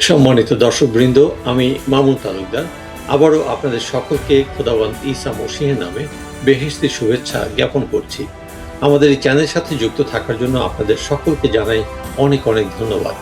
সম্মানিত দর্শকবৃন্দ, আমি মামুন তালুকদার আবারও আপনাদের সকলকে খোদাবন্দ ঈসা মসিহের নামে বেহেশতি শুভেচ্ছা জ্ঞাপন করছি। আমাদের এই চ্যানেলের সাথে যুক্ত থাকার জন্য আপনাদের সকলকে জানাই অনেক অনেক ধন্যবাদ।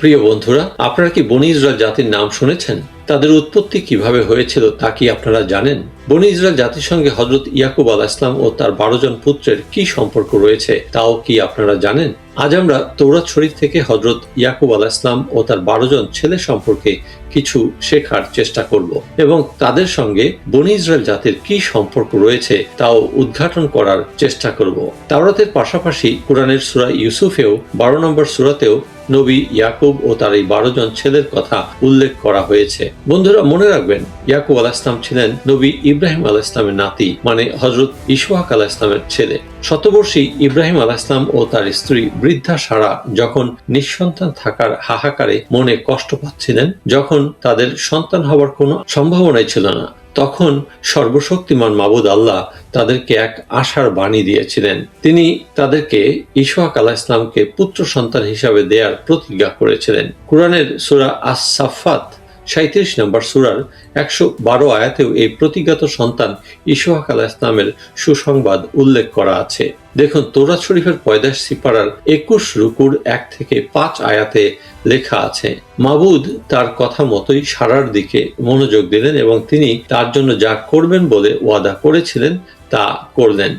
প্রিয় বন্ধুরা, আপনারা কি বনি ইসরায়েল জাতির নাম শুনেছেন? তাদের উৎপত্তি কিভাবে হয়েছিল তা কি আপনারা জানেন? বনি ইসরায়েল জাতির সঙ্গে হযরত ইয়াকুব আলাইহিস সালাম ও তার 12 জন পুত্রের কি সম্পর্ক রয়েছে তাও কি আপনারা জানেন? আজ আমরা তৌরাত শরীফ থেকে হযরত ইয়াকুব আলাইহিস সালাম ও তার 12 জন ছেলে সম্পর্কে কিছু শেখার চেষ্টা করব এবং তাদের সঙ্গে বনি ইসরায়েল জাতির কি সম্পর্ক রয়েছে তাও উদ্ঘাটন করার চেষ্টা করব। তাওরাতের পাশাপাশি কুরআনের সূরা ইউসুফেও 12 নম্বর সূরাতেও নবী ইয়াকুব ও তার এই 12 জন ছেলের কথা উল্লেখ করা হয়েছে। বন্ধুরা, মনে রাখবেন, ইয়াকুব আলাইহিস সালাম ছিলেন নবী ইব্রাহিম আলাইহিস সালামের নাতি, মানে হযরত ইসহাক আলাইহিস সালামের ছেলে। শতবর্ষী ইব্রাহিম আলাইহিস সালাম ও তার স্ত্রী বৃদ্ধা সারা যখন নিঃসন্তান থাকার হাহাকারে মনে কষ্ট পাচ্ছিলেন, যখন তাদের সন্তান হবার কোনো সম্ভাবনাই ছিল না, তখন সর্বশক্তিমান মাবুদ আল্লাহ তাদেরকে এক আশার বাণী দিয়েছিলেন। তিনি তাদেরকে ইসহাক আলাইহিস সালামকে পুত্র সন্তান হিসাবে দেয়ার প্রতিজ্ঞা করেছিলেন। কুরআনের সূরা আস-সাফফাত 37 নম্বর সূরার 112 আয়াতেও এই প্রতিজ্ঞাত সন্তান ইসহাক আলাইহিস সালামের সুসংবাদ উল্লেখ করা আছে। দেখুন, তৌরাত শরীফের পয়দাশ সিপারার 21 রুকুর 1 থেকে 5 আয়াতে লেখা আছে, মাবুদ তার কথা মতোই সারার দিকে মনোযোগ দিলেন এবং তিনি তার জন্য যা করবেন বলে ওয়াদা করেছিলেন তা করলেন।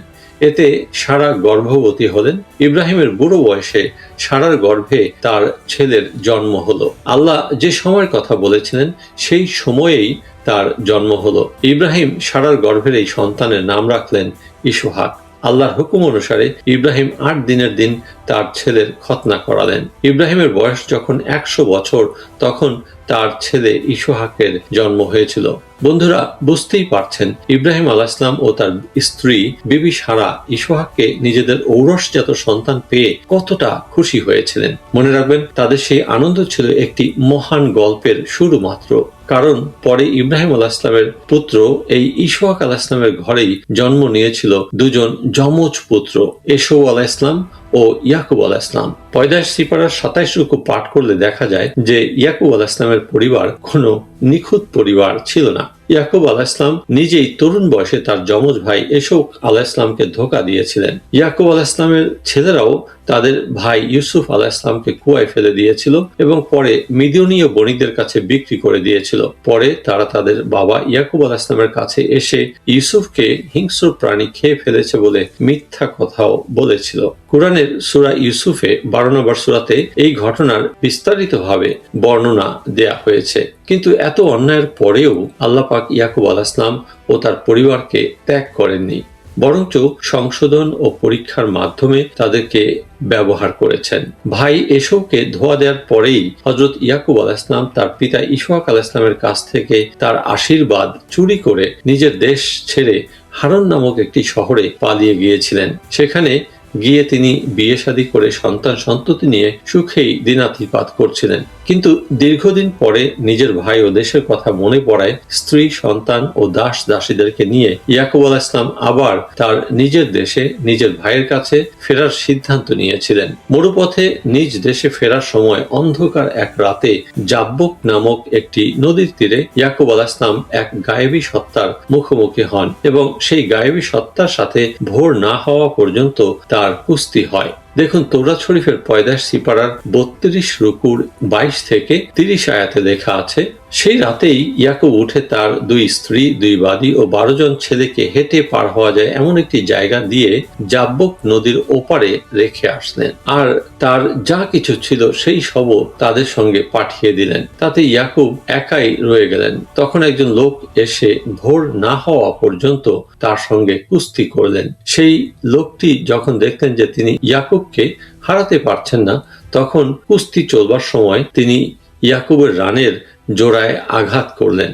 এতে সারা গর্ভবতী হলেন। ইব্রাহিমের বুড়ো বয়সে সারার গর্ভে তার ছেলের জন্ম হলো। আল্লাহ যে সময়ের কথা বলেছিলেন সেই সময়েই তার জন্ম হলো। ইব্রাহিম সারার গর্ভের এই সন্তানের নাম রাখলেন ইসহাক। আল্লাহর হুকুম অনুসারে ইব্রাহিম 8 দিনের দিন তার ছেলের খতনা করালেন। ইব্রাহিমের বয়স যখন 100 বছর, তখন তার ছেলে ইসহাকের জন্ম হয়েছিল। বন্ধুরা, বুঝতেই পারছেন ইব্রাহিম আলাইহিস সালাম ও তার স্ত্রী বিবি সারা ইসহাককে নিজেদের ঔরসজাত সন্তান পেয়ে কতটা খুশি হয়েছিলেন। মনে রাখবেন, তাদের সেই আনন্দ ছিল একটি মহান গল্পের শুরু মাত্র। কারণ পরে ইব্রাহিম আলাইহিস সালামের পুত্র এই ইসহাক আলাইহিস সালামের ঘরেই জন্ম নিয়েছিল দুজন যমজ পুত্র, এসৌ আলাইহিস সালাম ও ইয়াকুব আলাইহিস সালাম। পয়দাশ সিপারার 27 রুকু পাঠ করলে দেখা যায় যে ইয়াকুব আলাইহিস সালামের পরিবার কোনো নিখুঁত পরিবার ছিল না। ইয়াকুব আলাইহিস সালাম নিজেই তরুণ বয়সে তার যমজ ভাই এসৌ আলাইহিস সালামকে ধোঁকা দিয়েছিলেন। ইয়াকুব আলাইহিস সালামের ছেলেরাও তাদের ভাই ইউসুফ আলাইহিস সালামকে কুয়ায় ফেলে দিয়েছিল এবং পরে মিদিয়নীয় বণিকদের কাছে বিক্রি করে দিয়েছিল। পরে তারা তাদের বাবা ইয়াকুব আলাইহিস সালামের কাছে এসে ইউসুফকে হিংস্র প্রাণী খেয়ে ফেলেছে বলে মিথ্যা কথাও বলেছিল। কুরআনের সূরা ইউসুফে 12 নম্বর সূরাতে এই ঘটনার বিস্তারিতভাবে বর্ণনা দেয়া হয়েছে। কিন্তু এত অন্যায়ের পরেও আল্লাহ পাক ইয়াকুব আলাইহিস সালাম ও তার পরিবারকে ত্যাগ করেননি, বরঞ্চ সংশোধন ও পরীক্ষার মাধ্যমে তাদেরকে ব্যবহার করেছেন। ভাই এসৌকে ধোয়া দেওয়ার পরেই হযরত ইয়াকুব আলাইহিস সালাম তার পিতা ইসহাক আলাইহিস সালামের কাছ থেকে তার আশীর্বাদ চুরি করে নিজের দেশ ছেড়ে হারান নামক একটি শহরে পালিয়ে গিয়েছিলেন। সেখানে গিয়ে তিনি বিয়ে শাদী করে সন্তান সন্ততি নিয়ে সুখেই দিনাতিপাত করছিলেন। কিন্তু দীর্ঘদিন পরে নিজের ভাই ও দেশের কথা মনে পড়ায় স্ত্রী, সন্তান ও দাস দাসীদেরকে নিয়ে ইয়াকুব আলাইহিস সালাম আবার তার নিজের দেশে নিজের ভাইয়ের কাছে ফেরার সিদ্ধান্ত নিয়েছিলেন। মরুপথে নিজ দেশে ফেরার সময় অন্ধকার এক রাতে জাব্বক নামক একটি নদীর তীরে ইয়াকুব আলাইহিস সালাম এক গায়েবী সত্তার মুখোমুখি হন এবং সেই গায়েবী সত্তার সাথে ভোর না হওয়া পর্যন্ত তার কুস্তি হয়। দেখুন, তৌরাত শরীফের পয়দাশ সিপারার 32 রুকুর 22 থেকে 30 আয়াতে লেখা আছে, সেই রাতেই ইয়াকুব উঠে তার 2 স্ত্রী, 2 বাদী ও 12 জন ছেলেকে হেঁটে পার হওয়া যায় এমন একটি জায়গা দিয়ে জাব্বক নদীর ওপারে রেখে আসলেন। আর তার যা কিছু ছিল সেই সবও তাদের সঙ্গে পাঠিয়ে দিলেন। তাতে ইয়াকুব একাই রয়ে গেলেন। তখন একজন লোক এসে ভোর না হওয়া পর্যন্ত তার সঙ্গে কুস্তি করলেন। সেই লোকটি যখন দেখলেন যে তিনি ইয়াকুবকে হারাতে পারছেন না, তখন কুস্তি চলবার সময় তিনি ইয়াকুবের রানের জোড়ায় আঘাত করলেন,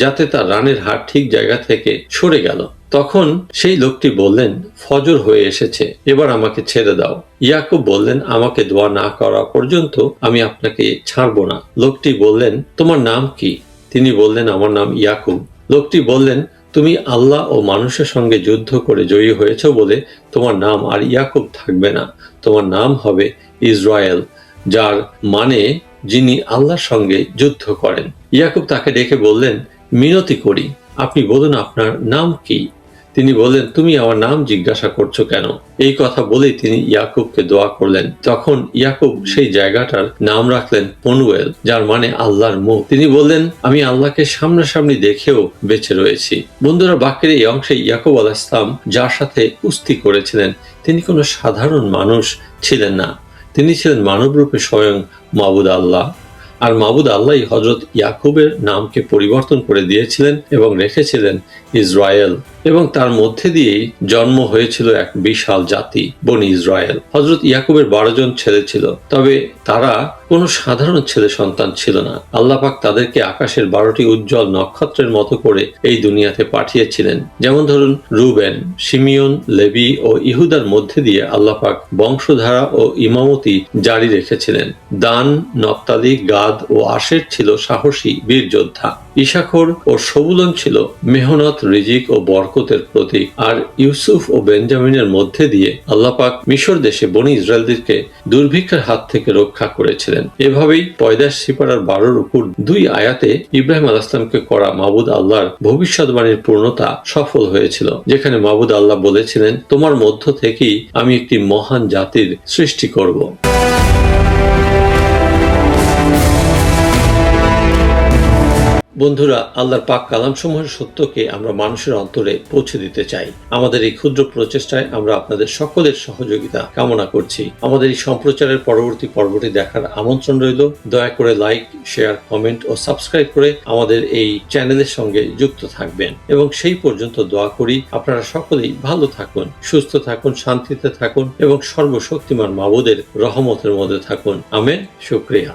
যাতে তার রানের হাড় ঠিক জায়গা থেকে সরে গেল। তখন সেই লোকটি বললেন, ফজর হয়ে এসেছে, এবার আমাকে ছেড়ে দাও। ইয়াকুব বললেন, আমাকে দোয়া না করা পর্যন্ত আমি আপনাকে ছাড়বো না। লোকটি বললেন, তোমার নাম কি? তিনি বললেন, আমার নাম ইয়াকুব। লোকটি বললেন, তুমি আল্লাহ ও মানুষের সঙ্গে যুদ্ধ করে জয়ী হয়েছ বলে তোমার নাম আর ইয়াকুব থাকবে না, তোমার নাম হবে ইসরায়েল, যার মানে যিনি আল্লাহর সঙ্গে যুদ্ধ করেন। ইয়াকুব তাকে ডেকে বললেন, মিনতি করি, আপনি বলুন আপনার নাম কি? তিনি বললেন, তুমি আমার নাম জিজ্ঞাসা করছো কেন? এই কথা বলেই তিনি ইয়াকুবকে দোয়া করলেন। তখন ইয়াকুব সেই জায়গাটার নাম রাখলেন পনুয়েল, যার মানে আল্লাহর মুখ। তিনি বললেন, আমি আল্লাহকে সামনাসামনি দেখেও বেঁচে রয়েছি। বন্ধুরা, বাক্যের এই অংশে ইয়াকুব আলাইহিস সালাম যার সাথে কুস্তি করেছিলেন তিনি কোনো সাধারণ মানুষ ছিলেন না, তিনি ছিলেন মানবরূপে স্বয়ং মাবুদ আল্লাহ। আর মাবুদ আল্লাহ হযরত ইয়াকুবের নামকে পরিবর্তন করে দিয়েছিলেন এবং রেখেছিলেন ইসরায়েল, এবং তার মধ্যে দিয়েই জন্ম হয়েছিল এক বিশাল জাতি, বনি ইসরায়েল। হযরত ইয়াকুবের 12 জন ছেলে ছিল, তবে তারা কোনো সাধারণ ছেলে সন্তান ছিল না। আল্লাহ পাক তাদেরকে আকাশের 12টি উজ্জ্বল নক্ষত্রের মতো করে এই দুনিয়াতে পাঠিয়েছিলেন। যেমন ধরুন, রুবেন, শিমিয়ন, লেবি ও ইহুদার মধ্যে দিয়ে আল্লাহ পাক বংশধারা ও ইমামতি জারি রেখেছিলেন। দান, নফতালি, গাদ ও আশের ছিল সাহসী বীর যোদ্ধা। ইসাখর ও সবুলন ছিল মেহনত, রিজিক ও বরকতের প্রতীক। আর ইউসুফ ও বেঞ্জামিনের মধ্যে দিয়ে আল্লাহ পাক মিশর দেশে বনি ইসরায়েলদেরকে দুর্ভিক্ষের হাত থেকে রক্ষা করেছিলেন। এভাবেই পয়দাশ সিপারার 12 উপর 2 আয়াতে ইব্রাহিম আলাইহিস সালামকে করা মাবুদ আল্লাহর ভবিষ্যৎবাণীর পূর্ণতা সফল হয়েছিল, যেখানে মাবুদ আল্লাহ বলেছিলেন, তোমার মধ্য থেকেই আমি একটি মহান জাতির সৃষ্টি করব। বন্ধুরা, আল্লাহর পাক কালামসমূহের সত্যকে আমরা মানুষের অন্তরে পৌঁছে দিতে চাই। আমাদের এই ক্ষুদ্র প্রচেষ্টায় আমরা আপনাদের সকলের সহযোগিতা কামনা করছি। আমাদের এই সম্প্রচারের পরবর্তী পর্বটি দেখার আমন্ত্রণ রইল। দয়া করে লাইক, শেয়ার, কমেন্ট ও সাবস্ক্রাইব করে আমাদের এই চ্যানেলের সঙ্গে যুক্ত থাকবেন। এবং সেই পর্যন্ত দোয়া করি আপনারা সকলেই ভালো থাকুন, সুস্থ থাকুন, শান্তিতে থাকুন এবং সর্বশক্তিমান মাবুদের রহমতের মধ্যে থাকুন। আমেন। শুকরিয়া।